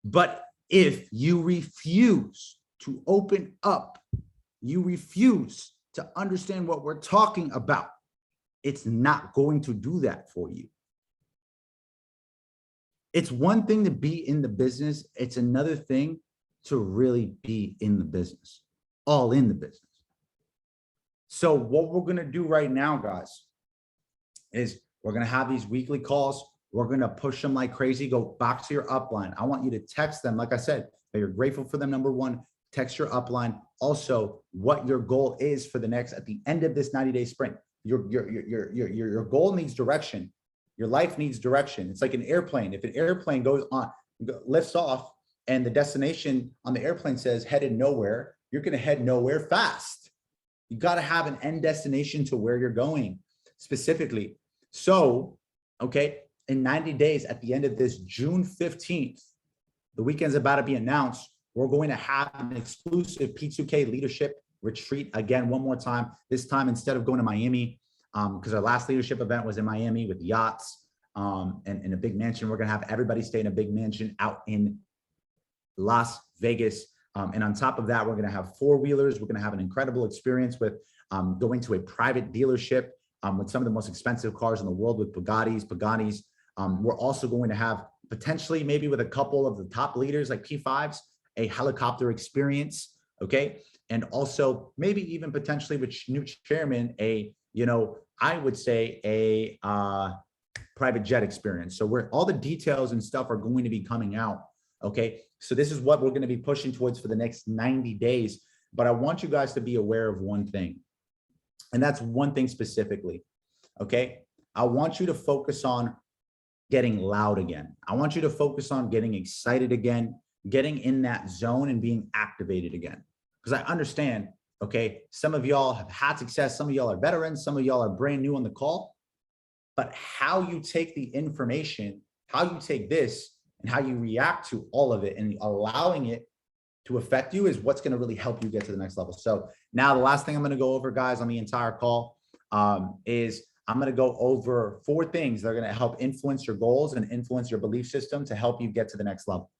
But if you refuse to open up, you refuse to understand what we're talking about, it's not going to do that for you. It's one thing to be in the business. It's another thing to really be in the business, all in the business. So what we're going to do right now, guys, is we're going to have these weekly calls. We're going to push them like crazy. Go back to your upline. I want you to text them. Like I said, that you're grateful for them. Number one, text your upline. Also, what your goal is for the next, at the end of this 90-day sprint. Your goal needs direction. Your life needs direction. It's like an airplane. If an airplane lifts off and the destination on the airplane says headed nowhere, you're going to head nowhere fast. You got to have an end destination to where you're going specifically. So, okay, in 90 days, at the end of this June 15th, the weekend's about to be announced. We're going to have an exclusive P2K leadership retreat again, one more time. This time, instead of going to Miami, because our last leadership event was in Miami with yachts and a big mansion. We're going to have everybody stay in a big mansion out in Las Vegas. And on top of that, we're going to have four-wheelers. We're going to have an incredible experience with going to a private dealership with some of the most expensive cars in the world with Pagani's. We're also going to have potentially, maybe with a couple of the top leaders like P5s, a helicopter experience, okay? And also maybe even potentially with new chairman, I would say a private jet experience. So where all the details and stuff are going to be coming out, okay? So this is what we're going to be pushing towards for the next 90 days. But I want you guys to be aware of one thing, and that's one thing specifically, okay? I want you to focus on getting loud again. I want you to focus on getting excited again, getting in that zone and being activated again. Because I understand, okay, some of y'all have had success, some of y'all are veterans, some of y'all are brand new on the call, but how you take the information, how you take this and how you react to all of it and allowing it to affect you is what's going to really help you get to the next level. So now the last thing I'm going to go over, guys, on the entire call is I'm going to go over 4 things that are going to help influence your goals and influence your belief system to help you get to the next level.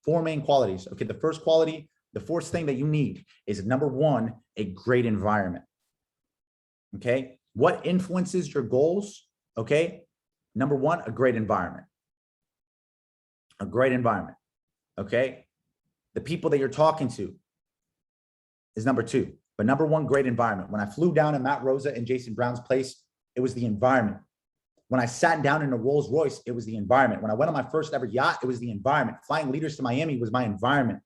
4 main qualities. Okay, the first quality, the first thing that you need is, number 1, a great environment. Okay, what influences your goals? Okay, number 1, a great environment. A great environment. Okay, the people that you're talking to is number 2, but number 1, great environment. When I flew down to Matt Rosa and Jason Brown's place, it was the environment. When I sat down in a Rolls Royce, it was the environment. When I went on my first ever yacht, it was the environment. Flying leaders to Miami was my environment.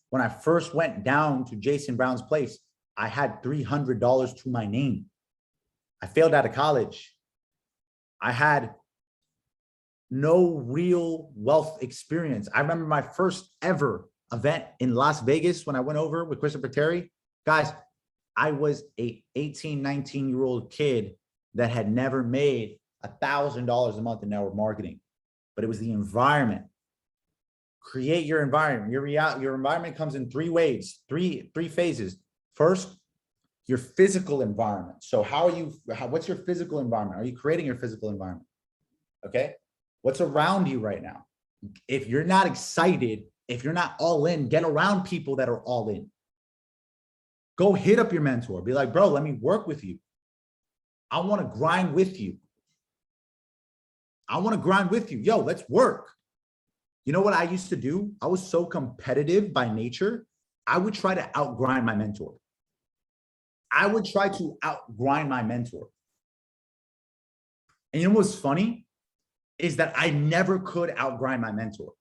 When I first went down to Jason Brown's place, I had $300 to my name. I failed out of college. I had no real wealth experience. I remember my first ever event in Las Vegas when I went over with Christopher Terry. Guys, I was a 18, 19-year-old kid that had never made $1,000 a month in network marketing, but it was the environment. Create your environment. Your environment comes in 3 ways, three phases. First, your physical environment. So what's your physical environment? Are you creating your physical environment? Okay. What's around you right now? If you're not excited, if you're not all in, get around people that are all in. Go hit up your mentor. Be like, bro, let me work with you. I want to grind with you. I want to grind with you. Yo, let's work. You know what I used to do? I was so competitive by nature. I would try to outgrind my mentor. I would try to outgrind my mentor. And you know what's funny is that I never could outgrind my mentor.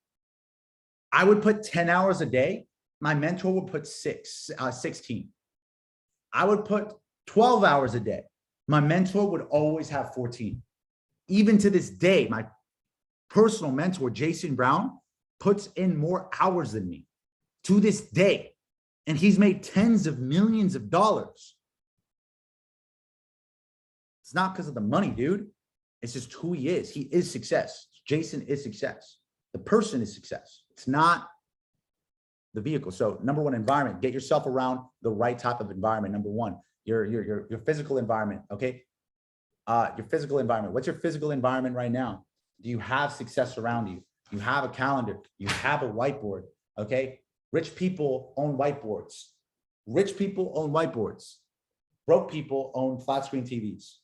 I would put 10 hours a day. My mentor would put 16. I would put 12 hours a day. My mentor would always have 14. Even to this day, my personal mentor, Jason Brown, puts in more hours than me to this day. And he's made tens of millions of dollars. It's not because of the money, dude. It's just who he is. He is success. Jason is success. The person is success. It's not the vehicle. So number one, environment, get yourself around the right type of environment. Number one, your physical environment. Okay. Your physical environment. What's your physical environment right now? Do you have success around you? You have a calendar. You have a whiteboard. Okay. Rich people own whiteboards. Rich people own whiteboards. Broke people own flat screen TVs.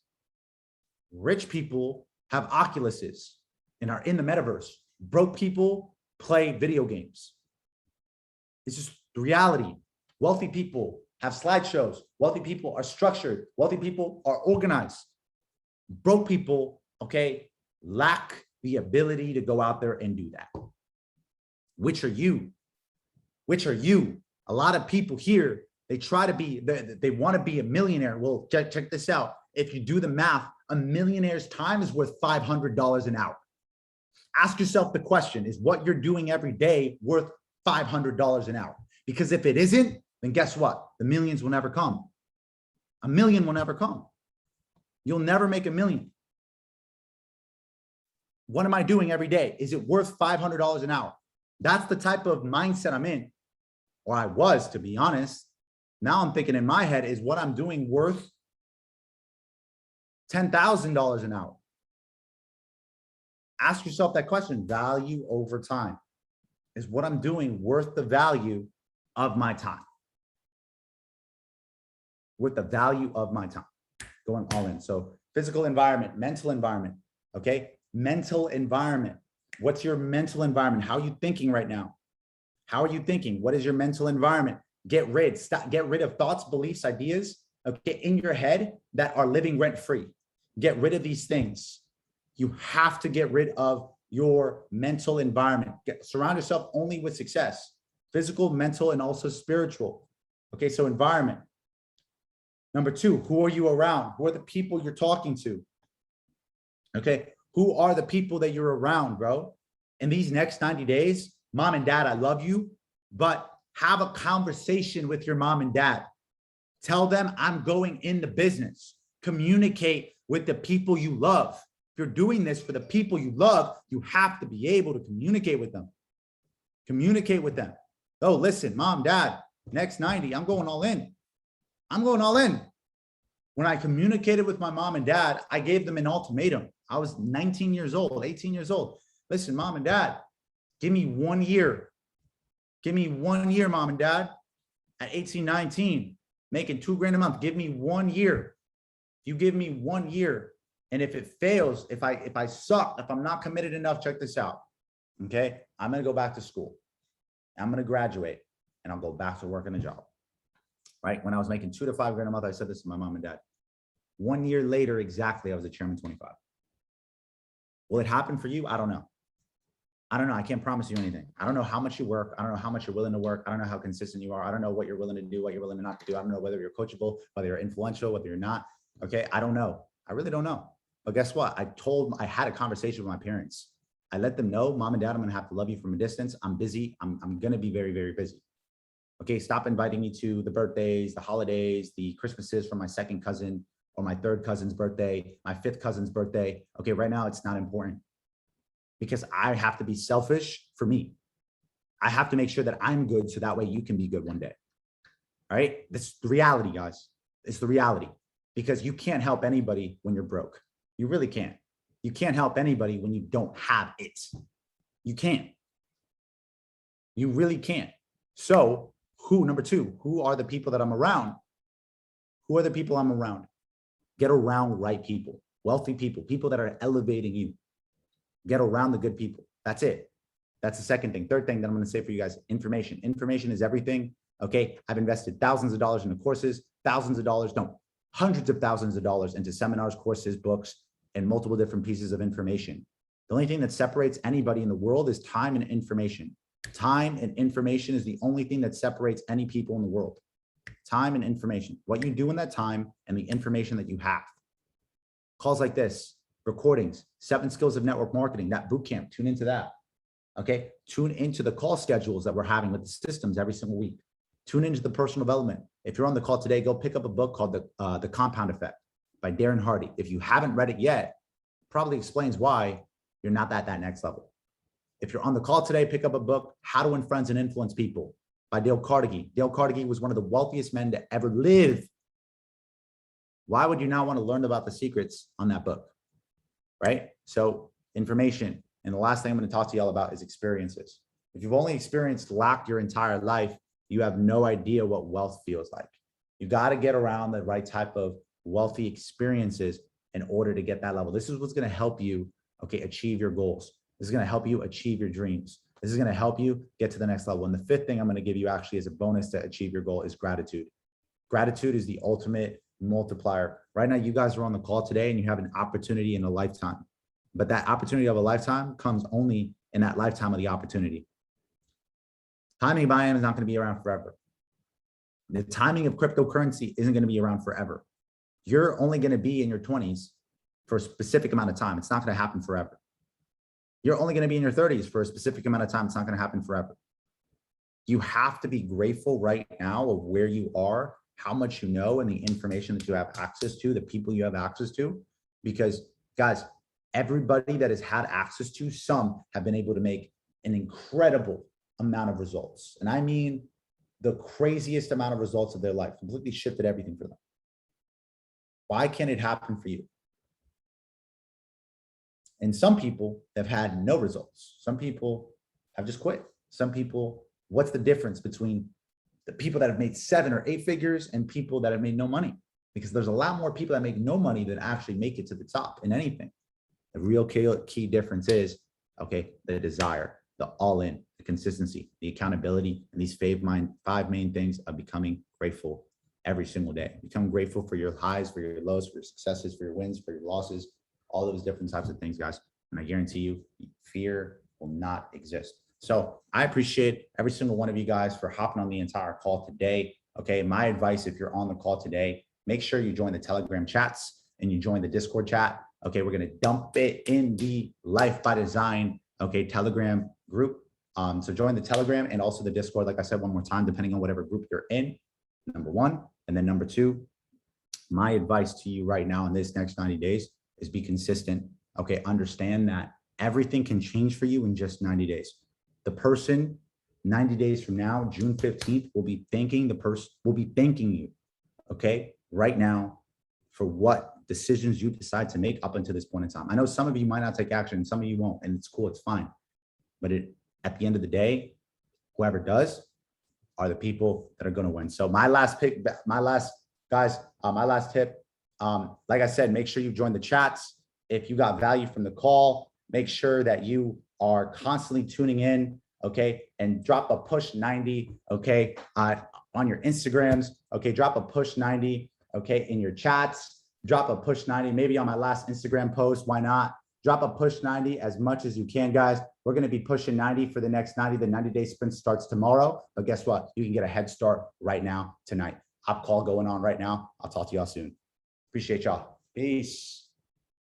Rich people have Oculuses and are in the metaverse. Broke people play video games. It's just the reality. Wealthy people have slideshows. Wealthy people are structured. Wealthy people are organized. Broke people, okay, lack the ability to go out there and do that. Which are you? Which are you? A lot of people here, they try to be, they want to be a millionaire. Well, check this out. If you do the math, a millionaire's time is worth $500 an hour. Ask yourself the question, is what you're doing every day worth $500 an hour? Because if it isn't, then guess what? The millions will never come. A million will never come. You'll never make a million. What am I doing every day? Is it worth $500 an hour? That's the type of mindset I'm in, or I was, to be honest. Now I'm thinking in my head, is what I'm doing worth $10,000 an hour? Ask yourself that question. Value over time. Is what I'm doing worth the value of my time? Worth the value of my time. Going all in. So physical environment, mental environment. Okay. Mental environment. What's your mental environment? How are you thinking right now? How are you thinking? What is your mental environment? Get rid of thoughts, beliefs, ideas, okay, in your head that are living rent free. Get rid of these things. You have to get rid of your mental environment. Surround yourself only with success, physical, mental, and also spiritual. Okay, so environment. Number two, who are you around? Who are the people you're talking to? Okay, who are the people that you're around, bro? In these next 90 days, mom and dad, I love you, but have a conversation with your mom and dad. Tell them I'm going into business. Communicate with the people you love. If you're doing this for the people you love, you have to be able to communicate with them. Communicate with them. Oh, listen, mom, dad, next 90, I'm going all in. I'm going all in. When I communicated with my mom and dad, I gave them an ultimatum. I was 19 years old, 18 years old. Listen, mom and dad, give me 1 year. Give me 1 year, mom and dad. At 18, 19, making $2 grand a month. Give me 1 year. You give me 1 year. And if it fails, if I suck, if I'm not committed enough, check this out. Okay. I'm going to go back to school. I'm going to graduate and I'll go back to working a job. Right. When I was making $2 to $5 grand a month, I said this to my mom and dad. 1 year later, exactly, I was a chairman 25. Will it happen for you? I don't know. I don't know. I can't promise you anything. I don't know how much you work. I don't know how much you're willing to work. I don't know how consistent you are. I don't know what you're willing to do, what you're willing to not to do. I don't know whether you're coachable, whether you're influential, whether you're not. Okay. I don't know. I really don't know. But guess what? I had a conversation with my parents. I let them know, mom and dad, I'm going to have to love you from a distance. I'm busy. I'm going to be very, very busy. Okay. Stop inviting me to the birthdays, the holidays, the Christmases from my second cousin or my third cousin's birthday, my fifth cousin's birthday. Okay. Right now it's not important because I have to be selfish for me. I have to make sure that I'm good. So that way you can be good one day. All right. That's the reality, guys. It's the reality because you can't help anybody when you're broke. You really can't. You can't help anybody when you don't have it. You can't. You really can't. So number two, who are the people that I'm around? Who are the people I'm around? Get around right people, wealthy people, people that are elevating you. Get around the good people. That's it. That's the second thing. Third thing that I'm going to say for you guys, information. Information is everything. Okay. I've invested thousands of dollars into courses, hundreds of thousands of dollars into seminars, courses, books, and multiple different pieces of information. The only thing that separates anybody in the world is time and information. Time and information is the only thing that separates any people in the world. Time and information, what you do in that time and the information that you have. Calls like this, recordings, 7 skills of network marketing, that boot camp, tune into that. Okay. Tune into the call schedules that we're having with the systems every single week. Tune into the personal development. If you're on the call today, go pick up a book called The Compound Effect by Darren Hardy. If you haven't read it yet, probably explains why you're not at that next level. if you're on the call today, pick up a book, How to Win Friends and Influence People by Dale Carnegie. Dale Carnegie was one of the wealthiest men to ever live. Why would you not want to learn about the secrets on that book? Right? So information. And the last thing I'm going to talk to y'all about is experiences. If you've only experienced lack your entire life, you have no idea what wealth feels like. You got to get around the right type of wealthy experiences in order to get that level. This is what's going to help you, okay, achieve your goals. This is going to help you achieve your dreams. This is going to help you get to the next level. And the fifth thing I'm going to give you actually as a bonus to achieve your goal is gratitude. Gratitude is the ultimate multiplier. Right now, you guys are on the call today and you have an opportunity in a lifetime. But that opportunity of a lifetime comes only in that lifetime of the opportunity. Timing buy-in is not going to be around forever. The timing of cryptocurrency isn't going to be around forever. You're only going to be in your 20s for a specific amount of time. It's not going to happen forever. You're only going to be in your 30s for a specific amount of time. It's not going to happen forever. You have to be grateful right now of where you are, how much you know, and the information that you have access to, the people you have access to. Because guys, everybody that has had access to, some have been able to make an incredible amount of results. And I mean the craziest amount of results of their life, completely shifted everything for them. Why can't it happen for you? And some people have had no results. Some people have just quit. Some people, what's the difference between the people that have made 7 or 8 figures and people that have made no money? Because there's a lot more people that make no money than actually make it to the top in anything. The real key difference is, okay, the desire, the all-in, the consistency, the accountability, and these 5 main things of becoming grateful every single day. Become grateful for your highs, for your lows, for your successes, for your wins, for your losses, all those different types of things, guys. And I guarantee you, fear will not exist. So I appreciate every single one of you guys for hopping on the entire call today. Okay, my advice, if you're on the call today, make sure you join the Telegram chats and you join the Discord chat. Okay, we're going to dump it in the Life by Design, okay, Telegram group. So join the Telegram and also the Discord, like I said, one more time, depending on whatever group you're in, number one. And then number two, my advice to you right now in this next 90 days is be consistent. Okay, understand that everything can change for you in just 90 days. The person 90 days from now, June 15th, will be thanking you, okay, right now for what decisions you decide to make up until this point in time. I know some of you might not take action, some of you won't, and it's cool, it's fine. But at the end of the day, whoever does are the people that are going to win. So my last tip, like I said, make sure you join the chats. If you got value from the call, make sure that you are constantly tuning in, okay, and drop a push 90, okay, on your Instagrams, okay, drop a push 90, okay, in your chats, drop a push 90, maybe on my last Instagram post, why not? Drop a push 90 as much as you can, guys. We're going to be pushing 90 for the next 90. The 90-day sprint starts tomorrow, but guess what? You can get a head start right now, tonight. Hop call going on right now. I'll talk to y'all soon. Appreciate y'all. Peace.